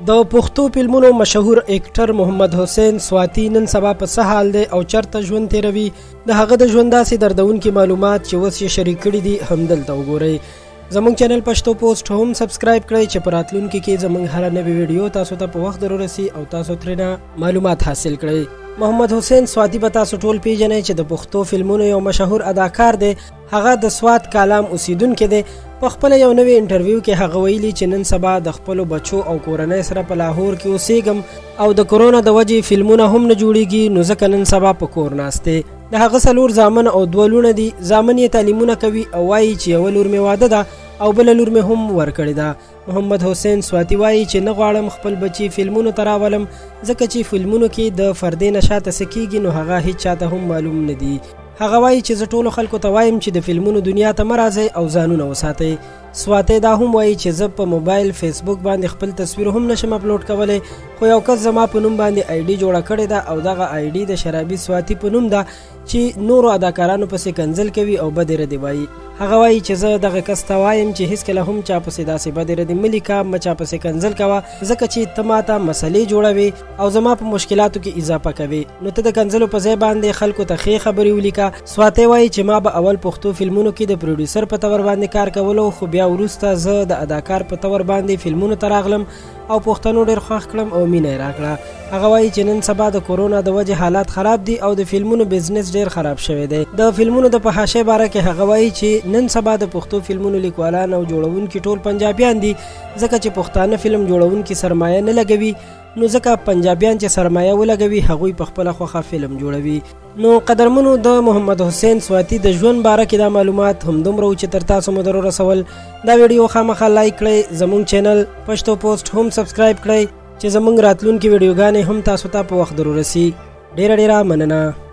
د پښتو فلمونو مشهور اکټر محمد حسین سواتی نن سبا په څه حال دی او چرته ژوند تیروي د هغه د ژوند داسې دردونکي معلومات چې اوس یې شریک کړي دي همدلته وګورئ. زموږ چینل پښتو پوسټ هم سبسکرایب کړئ چې په راتلونکي کې زموږ هره نوې ویډیو تاسو ته په وخت ورسي او تاسو ترې معلومات حاصل کړئ. محمد حسین سواتی به تاسو ټول پیژنئ چې د پښتو فلمونو یو مشهور اداکار دی. هغه د سوات کالام اوسیدونکی دی. په خپل یو نوې انټرویو کې هغه ویلي چې نن سبا د خپل بچو او کورنۍ سره په لاهور کې اوسېږم او د کرونا د وجې فلمونه هم نه جوړیږي، نو ځکه نن سبا په کور ناست دی. د هغه څلور زامن او دوه لوڼه دي. زامن یې تعلیمونه کوي او وایي چې یوه لور مې واده ده او بله لور مې هم ورکړې ده. محمد حسین سواتی وایي چې نه غواړم خپل بچي فلمونو ته راولم ځکه چې فلمونو کې د فردي نشاته څه کیږي نو هغه هیڅ چاته هم معلوم نه دي. هغه وایي چې زه ټولو خلکو ته وایم چې د فلمونو دنیا ته مه راځئ او ځانونه وساتئ. سواتی دا هم وایي چې زه په موبایل فیسبوک باندې خپل تصویر هم نشم اپلوډ کولی، خو یو کس زما په نوم باندې آی ډي جوړه کړې ده او دغه آی ډي د شرابي سواتی په نوم ده چې نورو اداکارانو پسې کنځل کوي او بدې ردې وایي. هغه وایي چې زه دغه کس ته وایم چې هیڅکله هم چا پسې داسې بدې ردې مه لیکه، مه چا پسې کنځل کوه ځکه چې ته ماته مسلې جوړوې او زما په مشکلاتو کې اضافه کوي، نو ته د کنځلو په ځای باندې خلکو ته ښې خبرې ولیکه. سواتی وایي چې ما به اول پښتو فلمونو کې د پروډیوسر په تور باندې کار کولو، خو بیا وروسته زه د اداکار په تور باندې فلمونو ته راغلم او پښتنو ډېر خوښ کړم او مینه یې راکړه. هغه وایي چې نن سبا د کورونا د وجې حالات خراب دي او د فلمونو بزنس ډېر خراب شوی دی. د فلمونو د فحاشۍ باره کې هغه وایي چې نن سبا د پښتو فلمونو لیکوالان او جوړونکي ټول پنجابیان دي ځکه چې پښتانه فلم جوړونکي سرمایه نه لګوي، نو ځکه پنجابیان چې سرمایه ولګوي هغوی په خپله خوښه فلم جوړوي. نو قدرمنو د محمد حسین سواتی د ژوند باره کې دا معلومات همدومره و چې تر تاسو مو در ورسول. دا ویډیو خامخا لایک کړئ، زموږ چینل پښتو پوسټ هم سبسکرایب کړئ چې زموږ راتلونکي ویډیوګانې هم تاسو ته په وخت در ورسي. ډیره مننه.